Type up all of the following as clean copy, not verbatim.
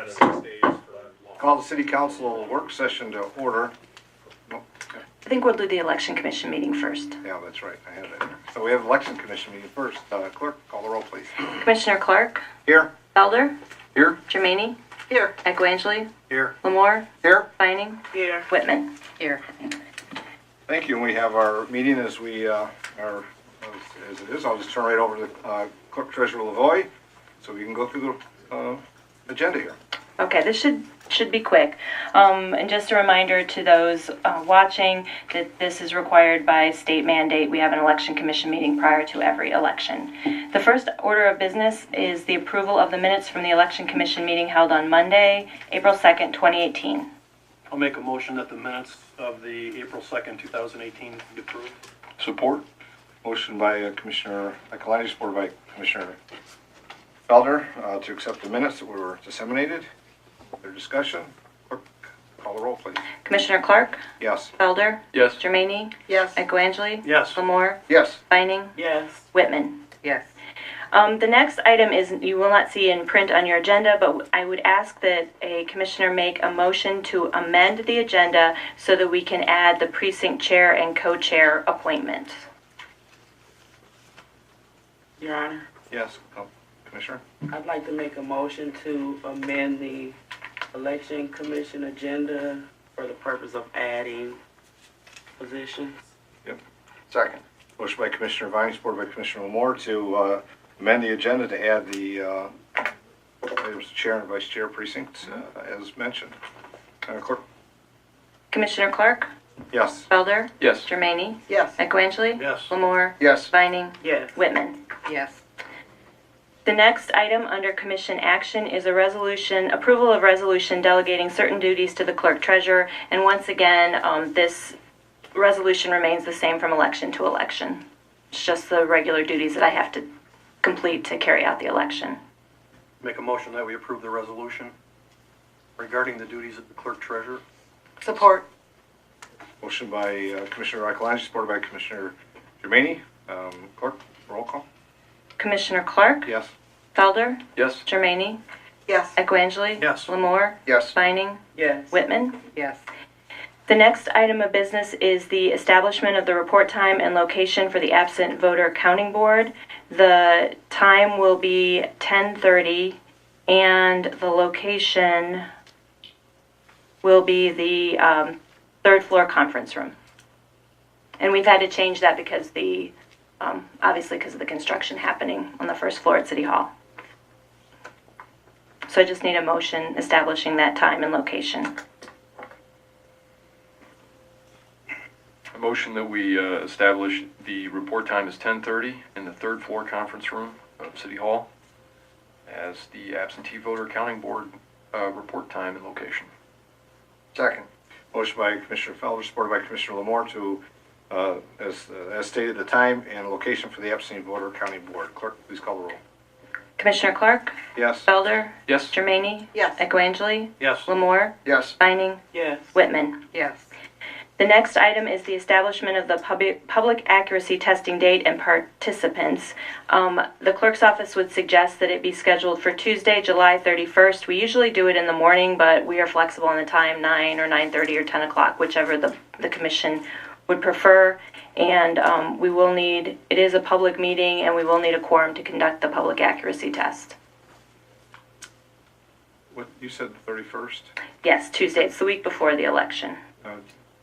at 6 days for that. Call the city council work session to order. No, okay. I think we'll do the election commission meeting first. Yeah, that's right. I have that here. So we have election commission meeting first. Clerk, call the roll, please. Commissioner Clark, Here. Felder, Here. Germaini, Here. Equangeli, Here. Lamore, Here. Vining, Here. Whitman. Here. Thank you. And we have our meeting as we are as it is. I'll just turn right over to Clerk Treasurer Lavoie so we can go through the agenda here. Okay, this should be quick. And just a reminder to those watching that this is required by state mandate. We have an election commission meeting prior to every election. The first order of business is the approval of the minutes from the election commission meeting held on Monday, April 2nd, 2018. I'll make a motion that the minutes of the April 2nd, 2018 be approved. Support. Motion by Commissioner Ekalani, supported by Commissioner Felder to accept the minutes that were disseminated. Their discussion. Clerk, call the roll, please. Commissioner Clark, Yes. Felder, Yes. Germaini, Yes. Equangeli, Yes. Lamore, Yes. Vining, Yes. Whitman. Yes. The next item is, you will not see in print on your agenda, but I would ask that a commissioner make a motion to amend the agenda so that we can add the precinct chair and co-chair appointments. Your Honor, Yes. Commissioner. I'd like to make a motion to amend the election commission agenda for the purpose of adding positions. Second. Motion by Commissioner Vine, supported by Commissioner Lamore to amend the agenda to add the items of chair and vice chair precincts as mentioned. Clerk. Commissioner Clark, Yes. Felder, Yes. Germaini, Yes. Equangeli, Yes. Lamore, Yes. Vining, Yes. Whitman. Yes. The next item under commission action is a resolution, approval of resolution delegating certain duties to the clerk treasurer. And once again, this resolution remains the same from election to election. It's just the regular duties that I have to complete to carry out the election. Make a motion that we approve the resolution regarding the duties of the clerk treasurer. Support. Motion by Commissioner Ekalani, supported by Commissioner Germaini. Clerk, roll call. Commissioner Clark, Yes. Felder, Yes. Germaini, Yes. Equangeli, Yes. Lamore, Yes. Vining, Yes. Whitman. Yes. The next item of business is the establishment of the report time and location for the absent voter counting board. The time will be 10:30 and the location will be the third floor conference room. And we've had to change that because obviously because of the construction happening on the first floor at City Hall. So I just need a motion establishing that time and location. A motion that we establish the report time is 10:30 in the third floor conference room of City Hall as the absentee voter counting board report time and location. Second. Motion by Commissioner Felder, supported by Commissioner Lamore to, as stated, the time and location for the absentee voter counting board. Clerk, please call the roll. Commissioner Clark, Yes. Felder, Yes. Germaini, Yes. Equangeli, Yes. Lamore, Yes. Vining, Yes. Whitman. Yes. The next item is the establishment of the public accuracy testing date and participants. The clerk's office would suggest that it be scheduled for Tuesday, July 31st. We usually do it in the morning, but we are flexible in the time, 9 or 9:30 or 10 o'clock, whichever the commission would prefer. And it is a public meeting, and we will need a quorum to conduct the public accuracy test. What, you said the 31st? Yes, Tuesday. It's the week before the election.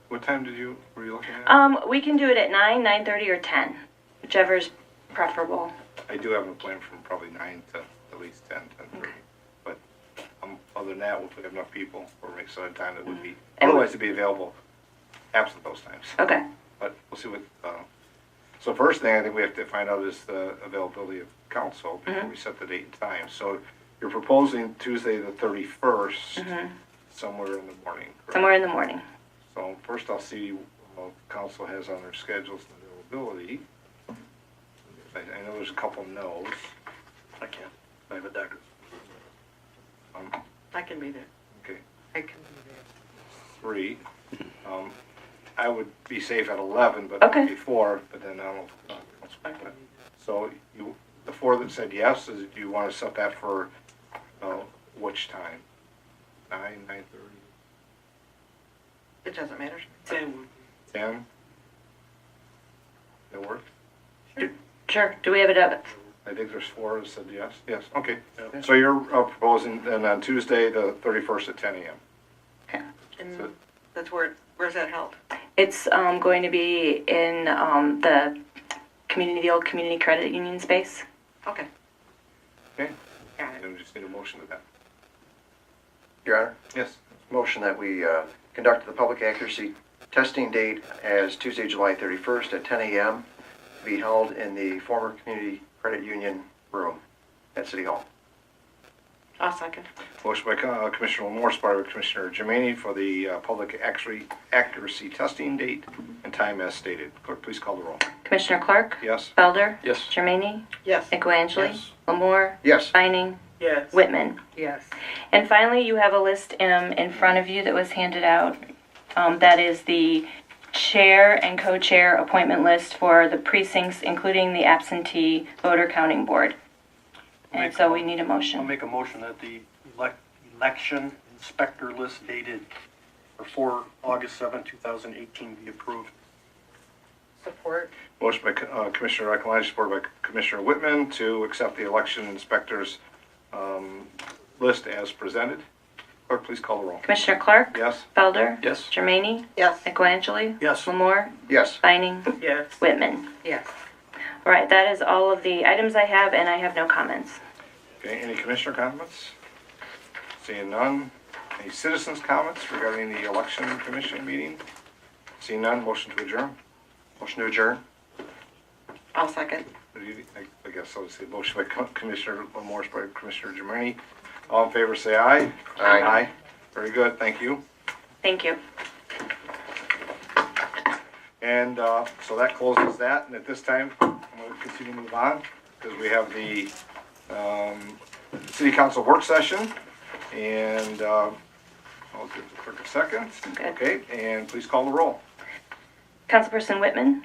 What time were you looking at? We can do it at 9, 9:30, or 10, whichever's preferable. I do have a plan from probably 9 to at least 10, 10:30. Okay. But other than that, if we have enough people, we'll make some time that would be, And otherwise it'd be available absent those times. Okay. But we'll see what, so first thing I think we have to find out is the availability of council before we set the date and time. So you're proposing Tuesday the 31st, somewhere in the morning, correct? Somewhere in the morning. So first I'll see what council has on their schedules and availability. I know there's a couple no's. I can't. I have a doctor. I can be there. Okay, I can be there. 3. I would be safe at 11, but Okay. not before, but then I don't know. I can be there. So the 4 that said yes, do you want to set that for which time? 9:30, It doesn't matter. 10? That work? Sure. Do we have it up? I think there's 4 that said yes. Yes, okay. Yeah. So you're proposing then on Tuesday, the 31st at 10 a.m.? And So- that's where's that held? It's going to be in the old community credit union space. Okay. Okay, Got it. then we just need a motion to that. Your Honor, Yes. motion that we conduct the public accuracy testing date as Tuesday, July 31st at 10 a.m. to be held in the former Community Credit Union room at City Hall. I'll second. Motion by Commissioner Moore, supported by Commissioner Jermaine for the public accuracy testing date and time as stated. Clerk, please call the roll. Commissioner Clark? Yes? Felder? Yes. Germaini? Yes. Equangeli? Yes. Lamore? Yes. Vining? Yes. Whitman? Yes. And finally, you have a list in front of you that was handed out. That is the chair and co-chair appointment list for the precincts, including the absentee voter counting board. And so we need a I'll motion. make a motion that the election inspector list dated for August 7, 2018 be approved. Support. Motion by Commissioner Ekalani, supported by Commissioner Whitman to accept the election inspectors list as presented. Clerk, please call the roll. Commissioner Clark? Yes? Felder? Yes. Germaini? Yes. Equangeli? Yes. Lamore? Yes. Vining? Yes. Whitman? Yes. All right, that is all of the items I have, and I have no comments. Okay, any commissioner comments? Seeing none. Any citizens' comments regarding the election commission meeting? Seeing none, motion to adjourn. Motion to adjourn. I'll second. I guess I'll say motion by Commissioner Moore, supported by Commissioner Germaini. All in favor, say aye. Aye. Very good, thank you. Thank you. And so that closes that, and at this time, I'm going to continue to move on, because we have the city council work session, and I'll give the clerk a second. Okay. Okay, and please call the roll. Councilperson Whitman?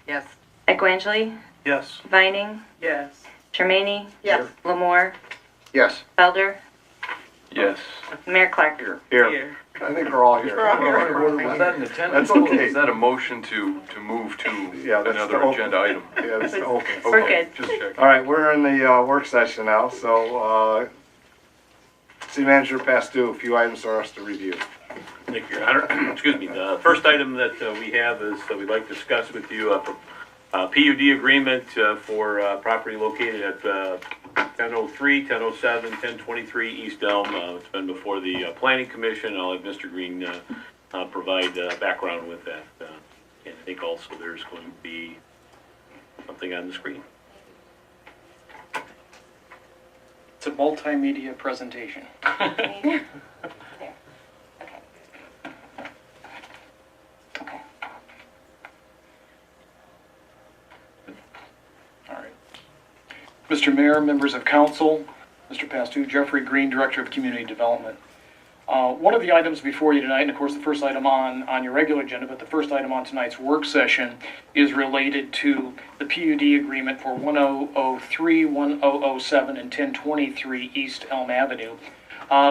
Yes. Equangeli? Yes. Vining? Yes. Germaini? Yes. Lamore? Yes. Felder? Yes. Mayor Clark? Here, Here. I think we're all here. We're all here. Was that an attendance? That's okay. Is that a motion to move to Yeah, that's another the- agenda item? Yeah, that's okay. We're Okay, good. just checking. All right, we're in the work session now, so City Manager Pastu, a few items for us to review. Thank you, Your Honor. Excuse me. The first item that we have is that we'd like to discuss with you a PUD agreement for property located at 1003, 1007, 1023 East Elm. It's been before the Planning Commission. I'll have Mr. Green provide background with that. And I think also there's going to be something on the screen. It's a multimedia presentation. There. Okay. Okay. All right. Mr. Mayor, members of council, Mr. Pastu, Jeffrey Green, Director of Community Development. One of the items before you tonight, and of course the first item on your regular agenda, but the first item on tonight's work session is related to the PUD agreement for 1003, 1007, and 1023 East Elm Avenue.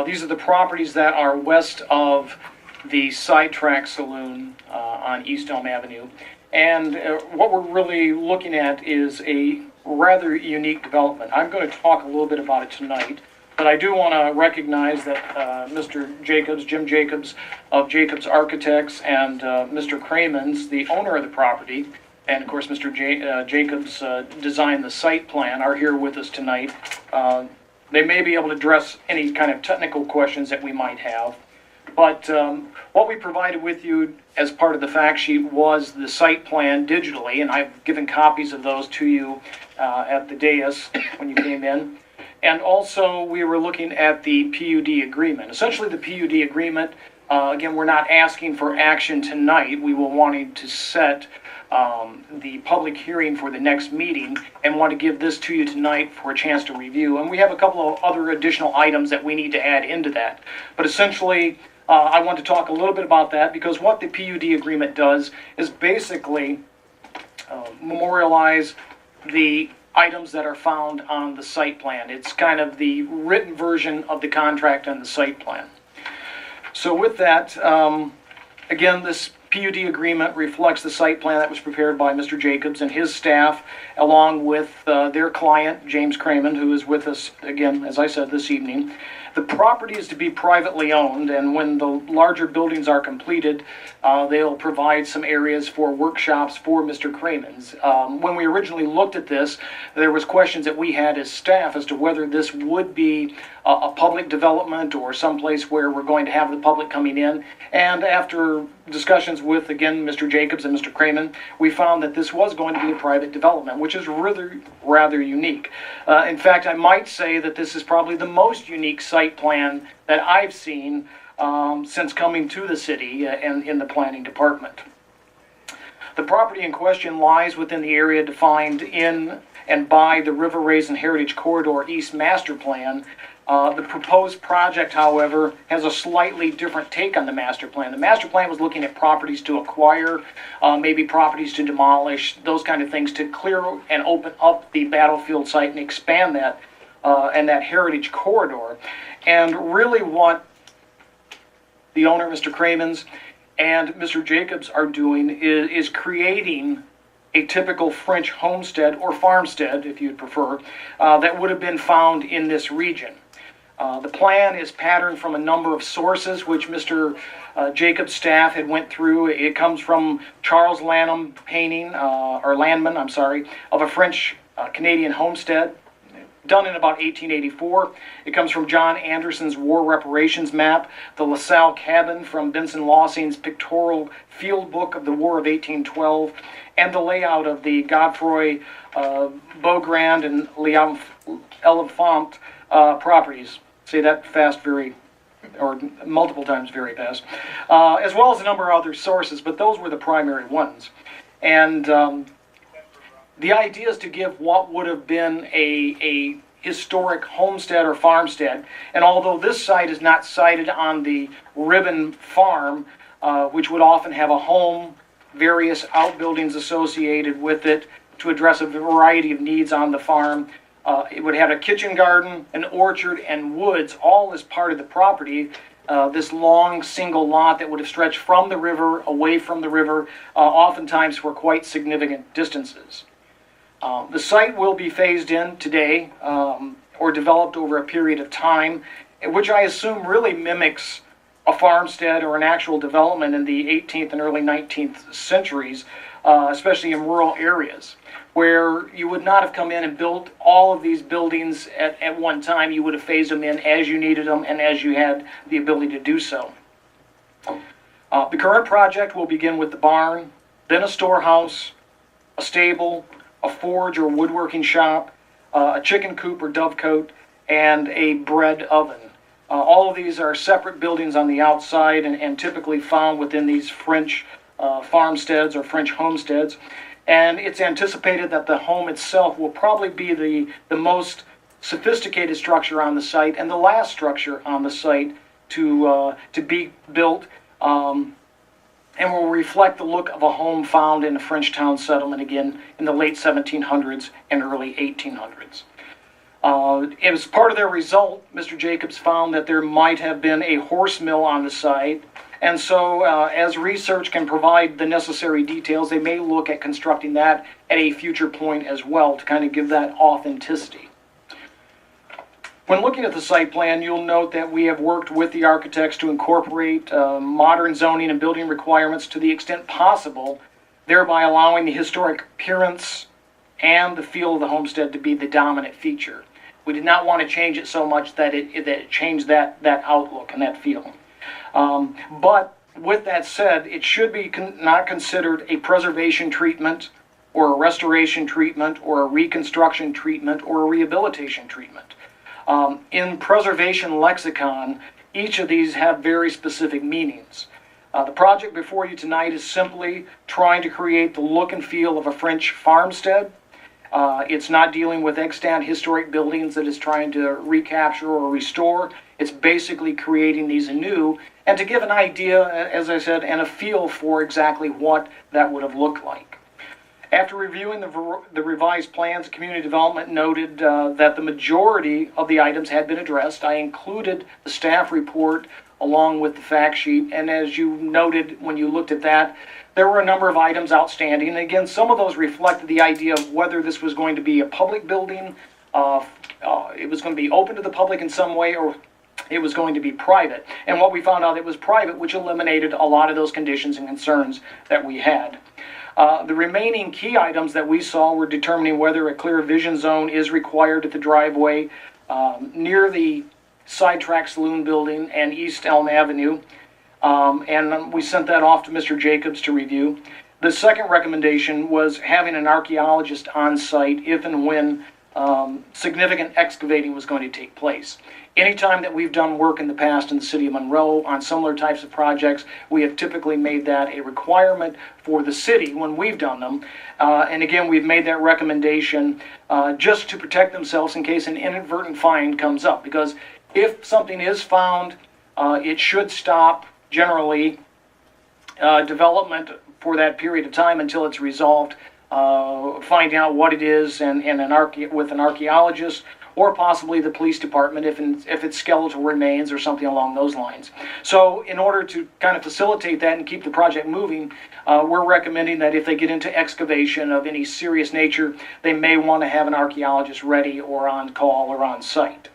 These are the properties that are west of the Sidetrack Saloon on East Elm Avenue. And what we're really looking at is a rather unique development. I'm going to talk a little bit about it tonight. But I do want to recognize that Mr. Jacobs, Jim Jacobs of Jacobs Architects, and Mr. Cramons, the owner of the property, and of course Mr. Jacobs designed the site plan, are here with us tonight. They may be able to address any kind of technical questions that we might have. But what we provided with you as part of the fact sheet was the site plan digitally, and I've given copies of those to you at the dais when you came in. And also, we were looking at the PUD agreement. Essentially, the PUD agreement, again, we're not asking for action tonight. We were wanting to set the public hearing for the next meeting and want to give this to you tonight for a chance to review. And we have a couple of other additional items that we need to add into that. But essentially, I want to talk a little bit about that because what the PUD agreement does is basically memorialize the items that are found on the site plan. It's kind of the written version of the contract and the site plan. So with that, again, this PUD agreement reflects the site plan that was prepared by Mr. Jacobs and his staff, along with their client, James Cramen, who is with us again, as I said, this evening. The property is to be privately owned, and when the larger buildings are completed, they'll provide some areas for workshops for Mr. Cramen's. When we originally looked at this, there was questions that we had as staff as to whether this would be a public development or someplace where we're going to have the public coming in. And after discussions with, again, Mr. Jacobs and Mr. Cramen, we found that this was going to be a private development, which is really rather unique. In fact, I might say that this is probably the most unique site plan that I've seen since coming to the city and in the planning department. The property in question lies within the area defined in and by the River Raisin Heritage Corridor East Master Plan. The proposed project, however, has a slightly different take on the master plan. The master plan was looking at properties to acquire, maybe properties to demolish, those kind of things to clear and open up the battlefield site and expand that and that heritage corridor. And really what the owner, Mr. Cramen's, and Mr. Jacobs are doing is creating a typical French homestead or farmstead, if you'd prefer, that would have been found in this region. The plan is patterned from a number of sources, which Mr. Jacobs' staff had went through. It comes from Charles Lanham painting, or Landman, I'm sorry, of a French Canadian homestead, done in about 1884. It comes from John Anderson's War Reparations map, the LaSalle cabin from Benson Lossing's pictorial field book of the War of 1812, and the layout of the Godefroy, Beaugrand, and L'Enfant properties. Say that fast, or multiple times very fast, as well as a number of other sources, but those were the primary ones. And the idea is to give what would have been a historic homestead or farmstead, and although this site is not sited on the Ribbon Farm, which would often have a home, various outbuildings associated with it to address a variety of needs on the farm, it would have a kitchen garden, an orchard, and woods, all as part of the property. This long single lot that would have stretched from the river, away from the river, oftentimes for quite significant distances. The site will be phased in today, or developed over a period of time, which I assume really mimics a farmstead or an actual development in the 18th and early 19th centuries, especially in rural areas, where you would not have come in and built all of these buildings at one time. You would have phased them in as you needed them and as you had the ability to do so. The current project will begin with the barn, then a storehouse, a stable, a forge or woodworking shop, a chicken coop or dovecote, and a bread oven. All of these are separate buildings on the outside and typically found within these French farmsteads or French homesteads. And it's anticipated that the home itself will probably be the most sophisticated structure on the site and the last structure on the site to be built, and will reflect the look of a home found in a French town settlement again in the late 1700s and early 1800s. As part of their result, Mr. Jacobs found that there might have been a horse mill on the site. And so, as research can provide the necessary details, they may look at constructing that at a future point as well to kind of give that authenticity. When looking at the site plan, you'll note that we have worked with the architects to incorporate modern zoning and building requirements to the extent possible, thereby allowing the historic appearance and the feel of the homestead to be the dominant feature. We did not want to change it so much that it changed that outlook and that feel. But with that said, it should be not considered a preservation treatment or a restoration treatment or a reconstruction treatment or a rehabilitation treatment. In preservation lexicon, each of these have very specific meanings. The project before you tonight is simply trying to create the look and feel of a French farmstead. It's not dealing with extant historic buildings that it's trying to recapture or restore. It's basically creating these anew and to give an idea, as I said, and a feel for exactly what that would have looked like. After reviewing the revised plans, community development noted that the majority of the items had been addressed. I included the staff report along with the fact sheet. And as you noted when you looked at that, there were a number of items outstanding. And again, some of those reflected the idea of whether this was going to be a public building, it was going to be open to the public in some way, or it was going to be private. And what we found out, it was private, which eliminated a lot of those conditions and concerns that we had. The remaining key items that we saw were determining whether a clear vision zone is required at the driveway near the Sidetrack Saloon Building and East Elm Avenue. And we sent that off to Mr. Jacobs to review. The second recommendation was having an archaeologist on site if and when significant excavating was going to take place. Anytime that we've done work in the past in the city of Monroe on similar types of projects, we have typically made that a requirement for the city when we've done them. And again, we've made that recommendation just to protect themselves in case an inadvertent find comes up. Because if something is found, it should stop generally development for that period of time until it's resolved. Finding out what it is and with an archaeologist, or possibly the police department if it's skeletal remains or something along those lines. So in order to kind of facilitate that and keep the project moving, we're recommending that if they get into excavation of any serious nature, they may want to have an archaeologist ready or on call or on site.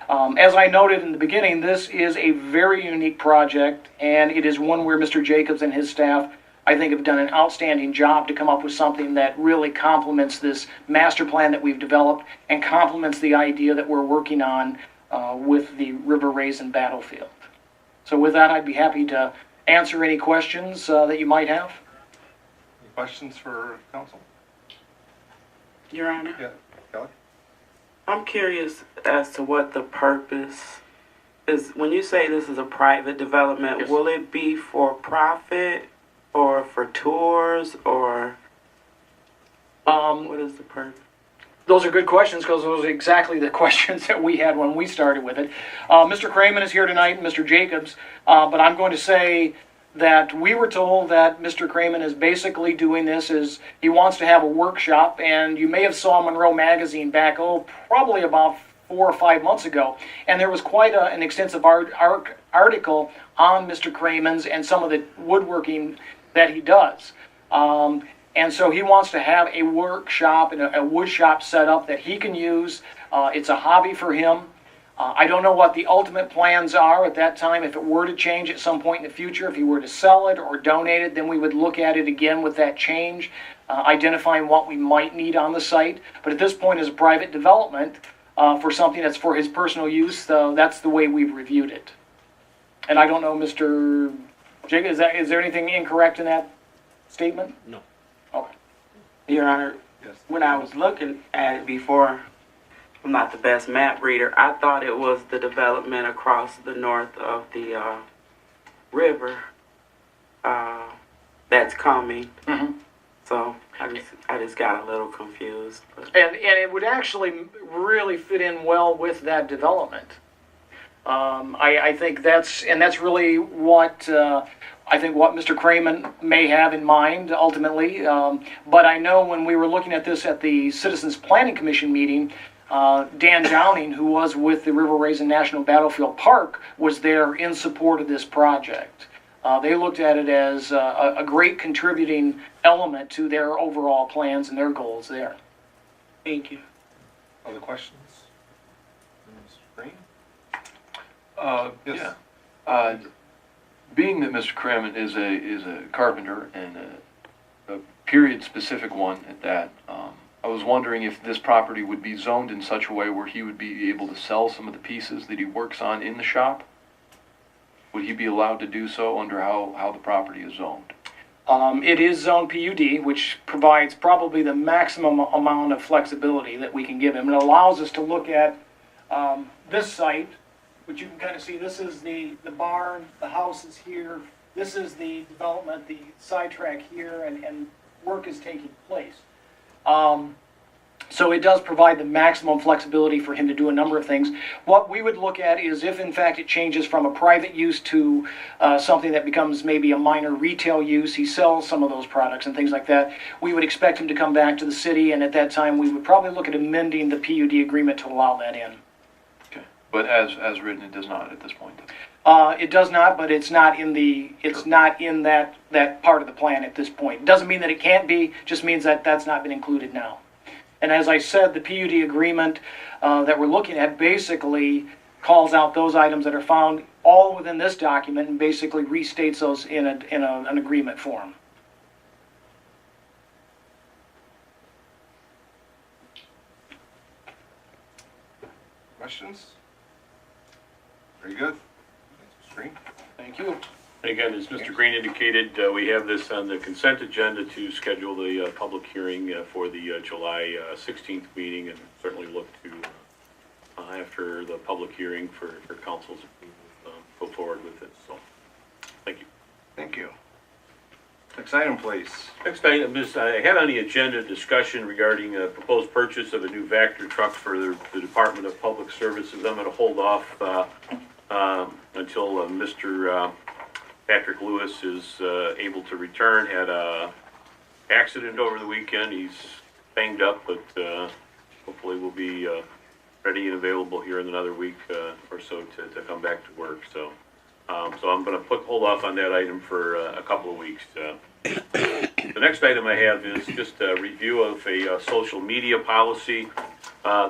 As I noted in the beginning, this is a very unique project, and it is one where Mr. Jacobs and his staff, I think, have done an outstanding job to come up with something that really complements this master plan that we've developed and complements the idea that we're working on with the River Raisin Battlefield. So with that, I'd be happy to answer any questions that you might have. Any questions for council? Your Honor, Yeah, Kelly? I'm curious as to what the purpose is. When you say this is a private development, Yes. will it be for profit or for tours, or what is the purpose? Those are good questions, because those are exactly the questions that we had when we started with it. Mr. Cramen is here tonight, and Mr. Jacobs, but I'm going to say that we were told that Mr. Cramen is basically doing this as he wants to have a workshop, and you may have saw Monroe magazine back, probably about 4 or 5 months ago, and there was quite an extensive article on Mr. Cramen's and some of the woodworking that he does. And so he wants to have a workshop and a wood shop set up that he can use. It's a hobby for him. I don't know what the ultimate plans are at that time. If it were to change at some point in the future, if he were to sell it or donate it, then we would look at it again with that change, identifying what we might need on the site. But at this point, as a private development for something that's for his personal use, that's the way we've reviewed it. And I don't know, Mr. Jacob, is there anything incorrect in that statement? No. Okay. Your Honor, Yes. when I was looking at it before, I'm not the best map reader, I thought it was the development across the north of the river that's coming. Mm-hmm. So I just got a little confused. But. And it would actually really fit in well with that development. I think that's really what I think what Mr. Cramen may have in mind ultimately. But I know when we were looking at this at the Citizens Planning Commission meeting, Dan Downing, who was with the River Raisin National Battlefield Park, was there in support of this project. They looked at it as a great contributing element to their overall plans and their goals there. Thank you. Other questions? Mr. Green? Yeah. Being that Mr. Cramen is a carpenter and a period-specific one at that, I was wondering if this property would be zoned in such a way where he would be able to sell some of the pieces that he works on in the shop. Would he be allowed to do so under how the property is zoned? It is zone PUD, which provides probably the maximum amount of flexibility that we can give him. It allows us to look at this site, which you can kind of see. This is the barn, the house is here. This is the development, the sidetrack here, and work is taking place. So it does provide the maximum flexibility for him to do a number of things. What we would look at is if in fact it changes from a private use to something that becomes maybe a minor retail use, he sells some of those products and things like that, we would expect him to come back to the city, and at that time we would probably look at amending the PUD agreement to allow that in. Okay. But as written, it does not at this point. It does not, but it's not in that part of the plan at this point. Doesn't mean that it can't be, just means that that's not been included now. And as I said, the PUD agreement that we're looking at basically calls out those items that are found all within this document and basically restates those in an agreement form. Questions? Very good. Green? Thank you. And again, as Mr. Green indicated, we have this on the consent agenda to schedule the public hearing for the July 16th meeting, and certainly look to, after the public hearing for council's approval, go forward with it. So, thank you. Thank you. Next item, please. Next item is, I had on the agenda discussion regarding a proposed purchase of a new Vector truck for the Department of Public Services. I'm going to hold off until Mr. Patrick Lewis is able to return. Had a accident over the weekend. He's banged up, but hopefully will be ready and available here in another week or so to come back to work. So I'm going to hold off on that item for a couple of weeks. The next item I have is just a review of a social media policy.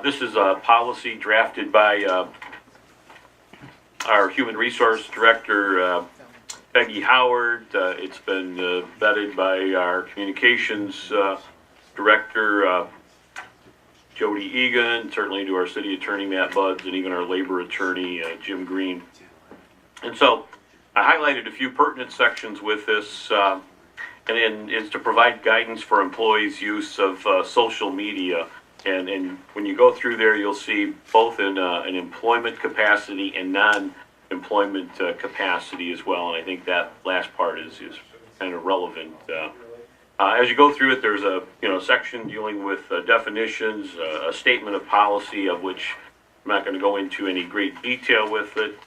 This is a policy drafted by our Human Resource Director, Peggy Howard. It's been vetted by our Communications Director, Jody Egan, certainly to our City Attorney, Matt Buds, and even our Labor Attorney, Jim Green. And so I highlighted a few pertinent sections with this, and it's to provide guidance for employees' use of social media. And when you go through there, you'll see both in an employment capacity and non-employment capacity as well. And I think that last part is kind of relevant. As you go through it, there's a section dealing with definitions, a statement of policy, of which I'm not going to go into any great detail with it.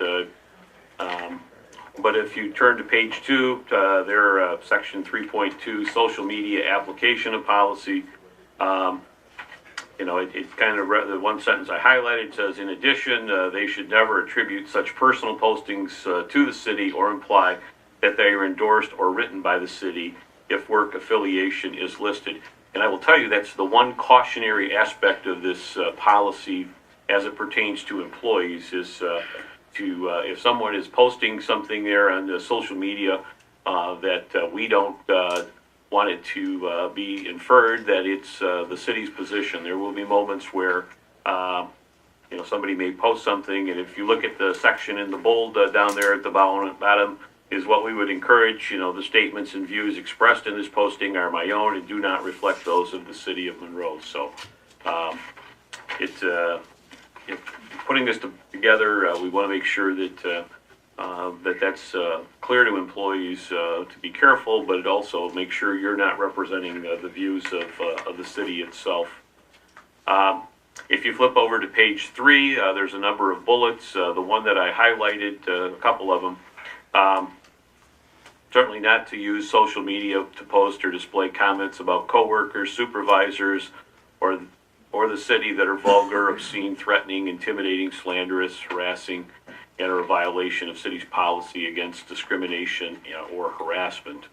But if you turn to page 2, there, section 3.2, social media application of policy. It kind of, the one sentence I highlighted says, in addition, they should never attribute such personal postings to the city or imply that they are endorsed or written by the city if work affiliation is listed. And I will tell you, that's the one cautionary aspect of this policy as it pertains to employees, is if someone is posting something there on the social media that we don't want it to be inferred that it's the city's position. There will be moments where somebody may post something, and if you look at the section in the bold down there at the bottom is what we would encourage. The statements and views expressed in this posting are my own and do not reflect those of the city of Monroe. So putting this together, we want to make sure that that's clear to employees to be careful, but it also make sure you're not representing the views of the city itself. If you flip over to page 3, there's a number of bullets. The one that I highlighted, a couple of them, certainly not to use social media to post or display comments about coworkers, supervisors, or the city that are vulgar, obscene, threatening, intimidating, slanderous, harassing, and are a violation of city's policy against discrimination or harassment.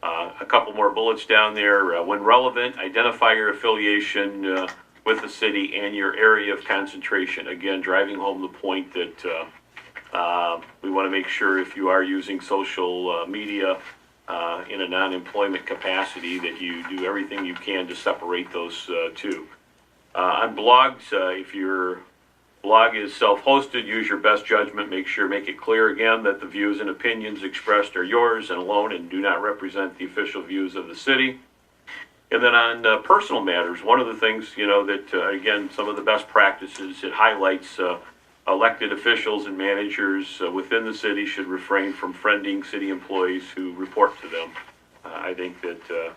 A couple more bullets down there. When relevant, identify your affiliation with the city and your area of concentration. Again, driving home the point that we want to make sure if you are using social media in a non-employment capacity that you do everything you can to separate those two. On blogs, if your blog is self-hosted, use your best judgment. Make it clear again that the views and opinions expressed are yours and alone and do not represent the official views of the city. And then on personal matters, one of the things, that, again, some of the best practices, it highlights elected officials and managers within the city should refrain from friending city employees who report to them. I think that,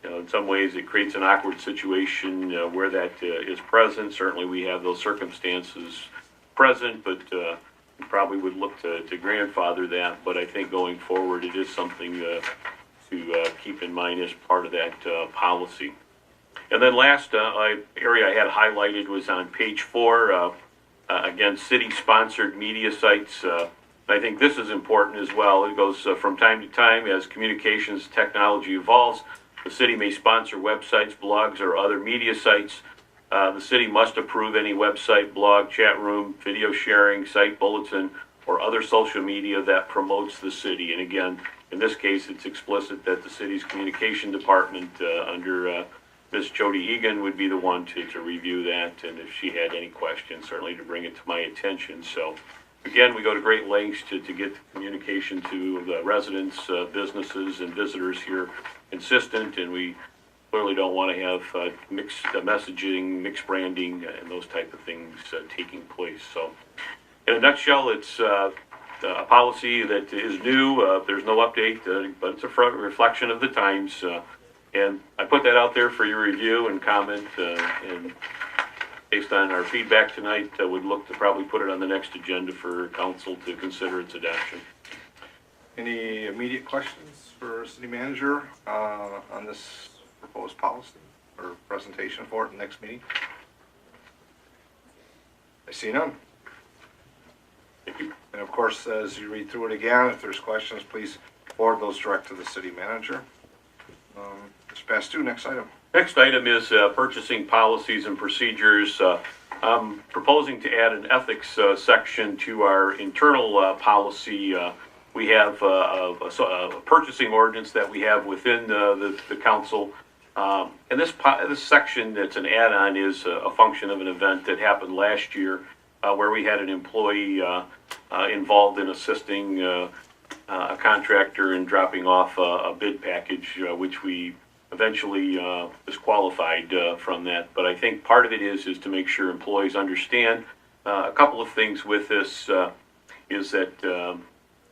in some ways it creates an awkward situation where that is present. Certainly we have those circumstances present, but we probably would look to grandfather that. But I think going forward it is something to keep in mind as part of that policy. And then last area I had highlighted was on page 4. Again, city-sponsored media sites. I think this is important as well. It goes from time to time as communications technology evolves. The city may sponsor websites, blogs, or other media sites. The city must approve any website, blog, chat room, video sharing, site bulletin, or other social media that promotes the city. And again, in this case, it's explicit that the city's communication department under Ms. Jody Egan would be the one to review that, and if she had any questions, certainly to bring it to my attention. So again, we go to great lengths to get the communication to the residents, businesses, and visitors here consistent, and we clearly don't want to have mixed messaging, mixed branding, and those type of things taking place. So in a nutshell, it's a policy that is new. There's no update, but it's a reflection of the times. And I put that out there for your review and comment. And based on our feedback tonight, I would look to probably put it on the next agenda for council to consider its adoption. Any immediate questions for city manager on this proposed policy or presentation for it in the next meeting? I see none. Thank you. And of course, as you read through it again, if there's questions, please forward those direct to the city manager. Mr. Pastu, next item. Next item is purchasing policies and procedures. I'm proposing to add an ethics section to our internal policy. We have a purchasing ordinance that we have within the council. And this section that's an add-on is a function of an event that happened last year where we had an employee involved in assisting a contractor in dropping off a bid package, which we eventually disqualified from that. But I think part of it is to make sure employees understand a couple of things with this is that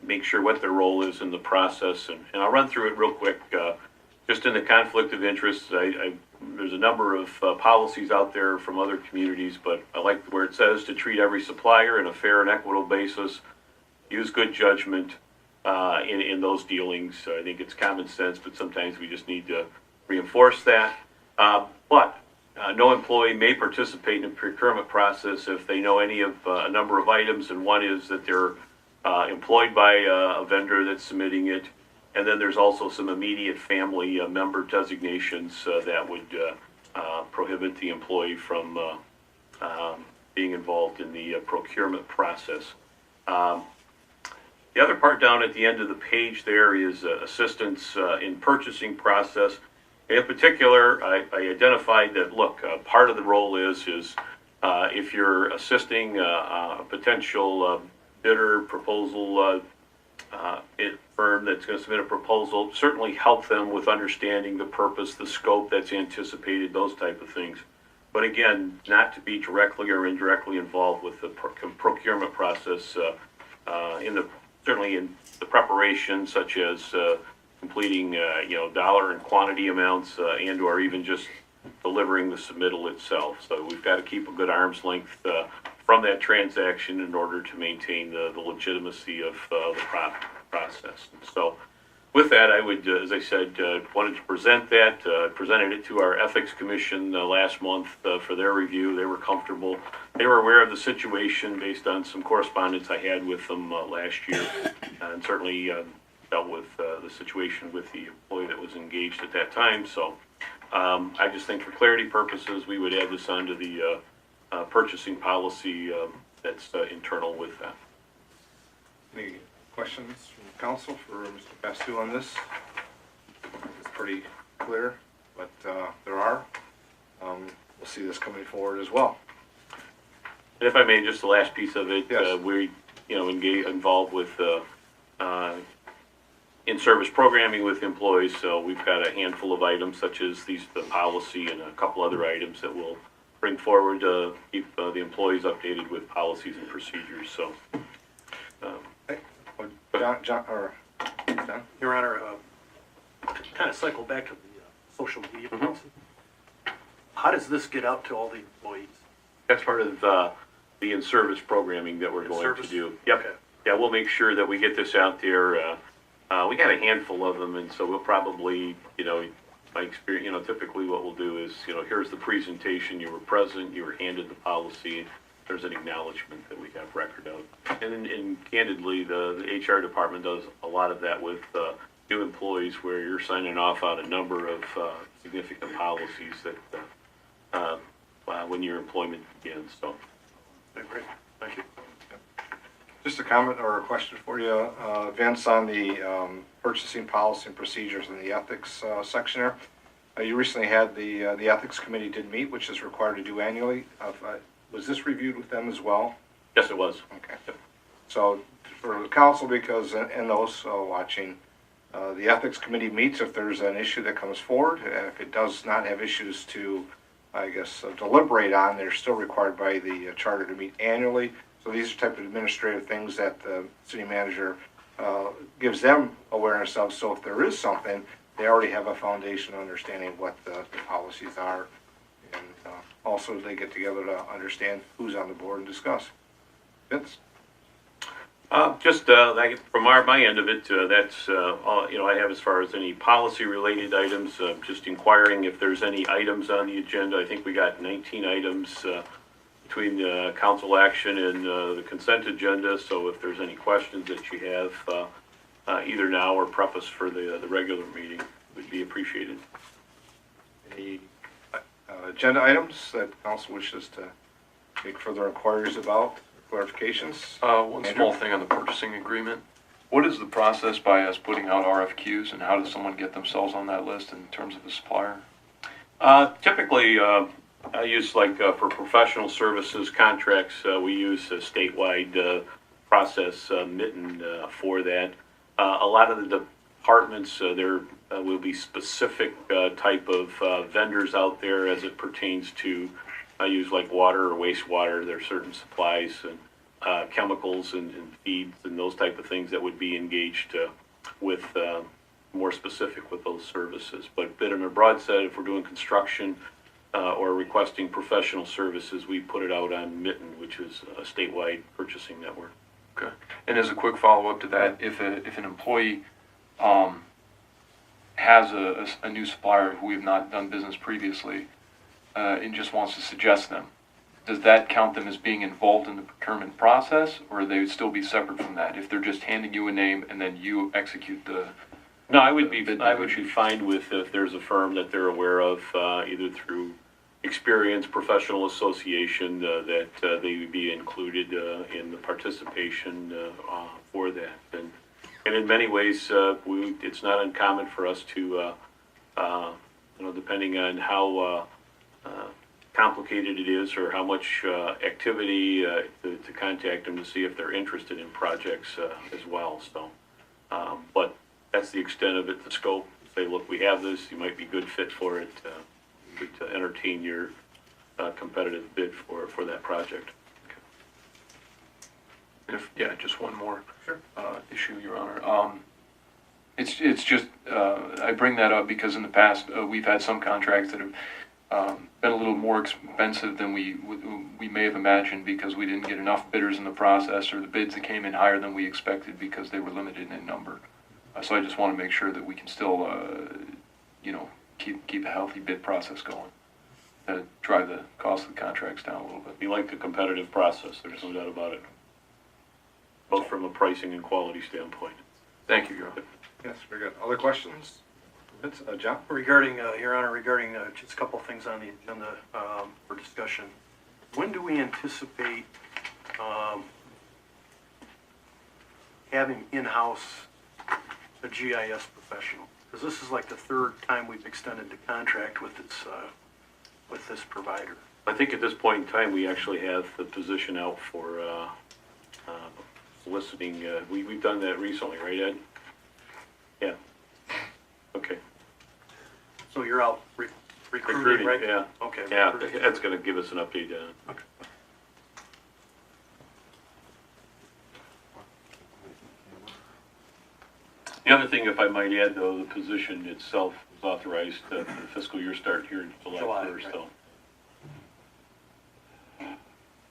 make sure what their role is in the process. And I'll run through it real quick. Just in the conflict of interest, there's a number of policies out there from other communities, but I like where it says to treat every supplier in a fair and equitable basis, use good judgment in those dealings. I think it's common sense, but sometimes we just need to reinforce that. But no employee may participate in a procurement process if they know any of a number of items, and one is that they're employed by a vendor that's submitting it. And then there's also some immediate family member designations that would prohibit the employee from being involved in the procurement process. The other part down at the end of the page there is assistance in purchasing process. In particular, I identified that, look, part of the role is if you're assisting a potential bidder proposal firm that's going to submit a proposal, certainly help them with understanding the purpose, the scope that's anticipated, those type of things. But again, not to be directly or indirectly involved with the procurement process certainly in the preparation, such as completing dollar and quantity amounts and or even just delivering the submittal itself. So we've got to keep a good arm's length from that transaction in order to maintain the legitimacy of the process. So with that, I would, as I said, wanted to present that, presented it to our Ethics Commission last month for their review. They were comfortable. They were aware of the situation based on some correspondence I had with them last year, and certainly dealt with the situation with the employee that was engaged at that time. So I just think for clarity purposes, we would add this onto the purchasing policy that's internal with that. Any questions from council for Mr. Pastu on this? It's pretty clear, but there are. We'll see this coming forward as well. And if I may, just the last piece of it, yes. we involved with in-service programming with employees. So we've got a handful of items such as the policy and a couple other items that we'll bring forward to keep the employees updated with policies and procedures. So. John. Your Honor, kind of cycle back to the social media policy. How does this get out to all the employees? That's part of the in-service programming that we're going to do. Yep. Okay. Yeah, we'll make sure that we get this out there. We got a handful of them, and so we'll probably, my experience, typically what we'll do is, here's the presentation. You were present. You were handed the policy. there's an acknowledgement that we have record of. And candidly, the HR department does a lot of that with new employees, where you're signing off on a number of significant policies that when your employment begins. So, Okay, great, thank you. Just a comment or a question for you, Vince, on the purchasing policy and procedures in the ethics section there. You recently had the ethics committee did meet, which is required to do annually. Was this reviewed with them as well? yes, it was. Okay. So for the council, because and those watching, the ethics committee meets if there's an issue that comes forward. If it does not have issues to, I guess, deliberate on, they're still required by the charter to meet annually. So these are type of administrative things that the city manager gives them awareness of. So if there is something, they already have a foundation understanding what the policies are. And also they get together to understand who's on the board and discuss. Vince? Just like from my end of it, that's all I have as far as any policy-related items. Just inquiring if there's any items on the agenda. I think we got 19 items between the council action and the consent agenda. So if there's any questions that you have, either now or preface for the regular meeting, would be appreciated. Any agenda items that council wishes to make further inquiries about, clarifications? One small thing on the purchasing agreement. What is the process by us putting out RFQs, and how does someone get themselves on that list in terms of a supplier? Typically, I use for professional services contracts, we use a statewide process, Mitten, for that. A lot of the departments, there will be specific type of vendors out there as it pertains to, I use water or wastewater. There are certain supplies and chemicals and feeds and those type of things that would be engaged with more specific with those services. But in a broad set, if we're doing construction or requesting professional services, we put it out on Mitten, which is a statewide purchasing network. Okay. And as a quick follow-up to that, if an employee has a new supplier who we have not done business previously and just wants to suggest them, does that count them as being involved in the procurement process, or they would still be separate from that if they're just handing you a name and then you execute the? No, I would be fine with if there's a firm that they're aware of, either through experience, professional association, that they would be included in the participation for that. And in many ways, it's not uncommon for us to, depending on how complicated it is or how much activity, to contact them to see if they're interested in projects as well. So, but that's the extent of it, the scope. Say, look, we have this, you might be good fit for it. To entertain your competitive bid for that project. And just one more issue, Your Honor. It's just I bring that up because in the past we've had some contracts that have been a little more expensive than we may have imagined because we didn't get enough bidders in the process, or the bids that came in higher than we expected because they were limited in number. So I just want to make sure that we can still, keep a healthy bid process going to drive the cost of the contracts down a little bit. We like the competitive process, there's no doubt about it, both from a pricing and quality standpoint. Thank you, Your Honor. Yes, very good. Other questions? Vince, John? Regarding, Your Honor, regarding just a couple things on the agenda for discussion. When do we anticipate having in-house a GIS professional? Because this is like the third time we've extended the contract with this provider. I think at this point in time, we actually have the position out for soliciting. We've done that recently, right, Ed? Yeah. Okay. So you're out recruiting, right? Yeah. Okay. Yeah, recruiting. Ed's going to give us an update. Okay. The other thing, if I might add, though, the position itself was authorized for the fiscal year start here in July 1st. Right. So.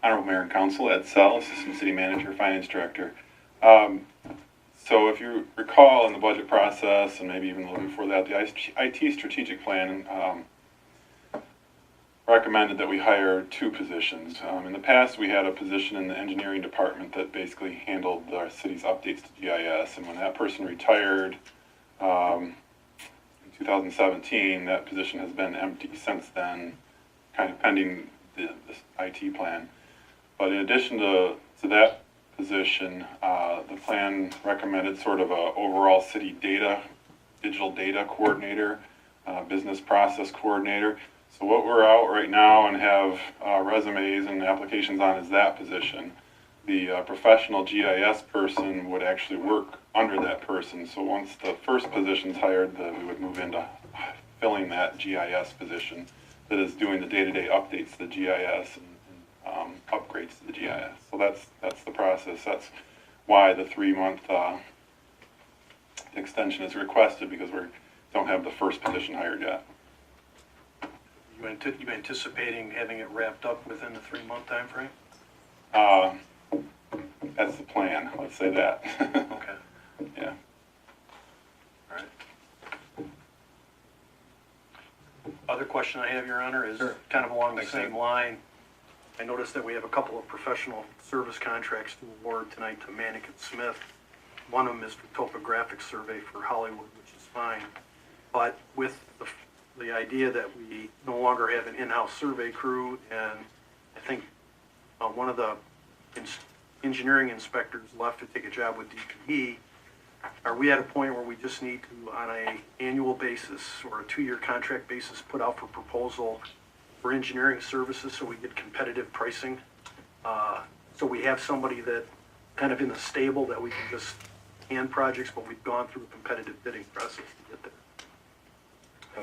Honorable Mayor and Council, Ed Sell, Assistant City Manager, Finance Director. So if you recall in the budget process, and maybe even a little before that, the IT strategic plan recommended that we hire 2 positions. In the past, we had a position in the engineering department that basically handled our city's updates to GIS, and when that person retired in 2017, that position has been empty since then, kind of pending this IT plan. But in addition to that position, the plan recommended sort of a overall city digital data coordinator, business process coordinator. So what we're out right now and have resumes and applications on is that position. The professional GIS person would actually work under that person. So once the first position's hired, we would move into filling that GIS position that is doing the day-to-day updates to the GIS and upgrades to the GIS. So that's the process. That's why the 3-month extension is requested, because we don't have the first position hired yet. You anticipating having it wrapped up within the 3-month time frame? That's the plan, let's say that. Okay. Yeah. All right. Other question I have, Your Honor, is kind of along the same line. I noticed that we have a couple of professional service contracts to award tonight to Manick and Smith. One of them is for topographic survey for Hollywood, which is fine. But with the idea that we no longer have an in-house survey crew, and I think one of the engineering inspectors left to take a job with DPE, are we at a point where we just need to, on an annual basis or a 2-year contract basis, put out for proposal for engineering services so we get competitive pricing? So we have somebody that kind of in the stable that we can just hand projects, but we've gone through a competitive bidding process to get there.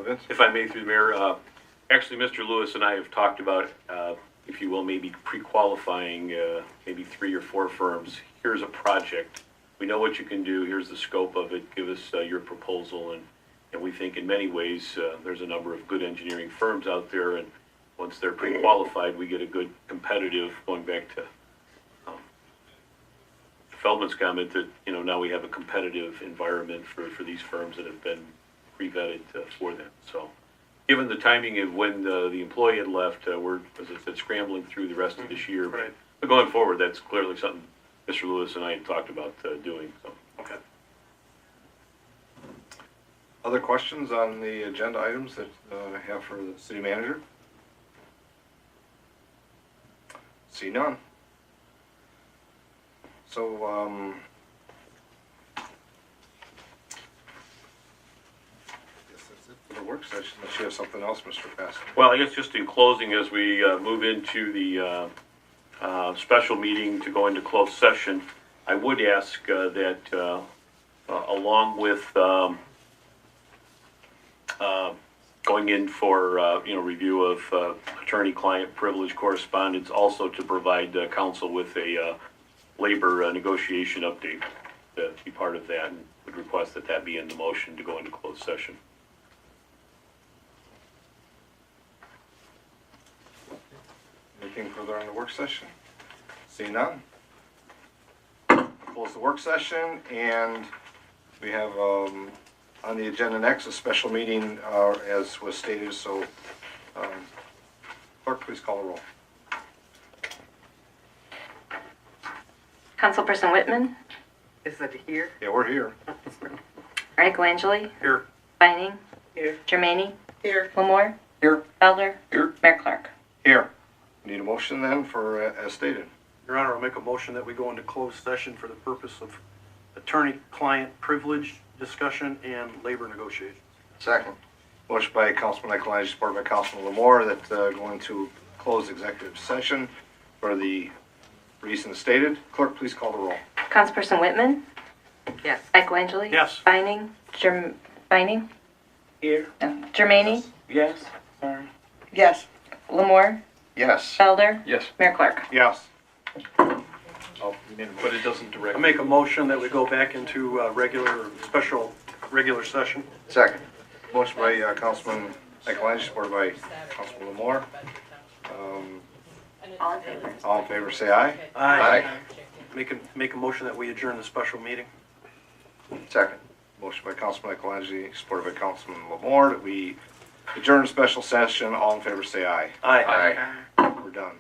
Vince? If I may, through the mayor, actually, Mr. Lewis and I have talked about, if you will, maybe pre-qualifying maybe 3 or 4 firms. Here's a project. We know what you can do. Here's the scope of it. Give us your proposal. And we think in many ways there's a number of good engineering firms out there. And once they're pre-qualified, we get a good competitive, going back to Feldman's comment that, now we have a competitive environment for these firms that have been pre-vetted for them. So given the timing of when the employee had left, we're, as I said, scrambling through the rest of this year. Right. But going forward, that's clearly something Mr. Lewis and I had talked about doing. So. Okay. Other questions on the agenda items that I have for the city manager? See none. So, the work session, unless you have something else, Mr. Pastor. Well, I guess just in closing, as we move into the special meeting to go into closed session, I would ask that along with going in for review of attorney-client privilege correspondence, also to provide council with a labor negotiation update to be part of that, and would request that that be in the motion to go into closed session. Anything further on the work session? See none. Close the work session, and we have on the agenda next a special meeting as was stated. So, clerk, please call the roll. Councilperson Whitman, Is it here? Yeah, we're here. Langeli, Here. Vining, Here. Germaine, Here. Lamore, Here. Felder, Here. Mayor Clark. Here. Need a motion then for as stated. Your Honor, I'll make a motion that we go into closed session for the purpose of attorney-client privilege discussion and labor negotiations. Second. Motion by Councilman Nicolai, supported by Councilman Lamore, that go into closed executive session for the reasons stated. Clerk, please call the roll. Councilperson Whitman, Yes. Langeli. Yes. Vining, Vining, Here. no, Germaine, Yes. Sorry. Yes. Lamore, Yes. Felder, Yes. Mayor Clark. Yes. But it doesn't I directly. make a motion that we go back into regular session. Second. Motion by Councilman Nicolai, supported by Councilman Lamore. All in favor? All in favor, say aye. Aye. Make a motion that we adjourn the special meeting. Second. Motion by Councilman Nicolai, supported by Councilman Lamore, that we Adjourn to special session. All in favor, say aye. Aye. We're done.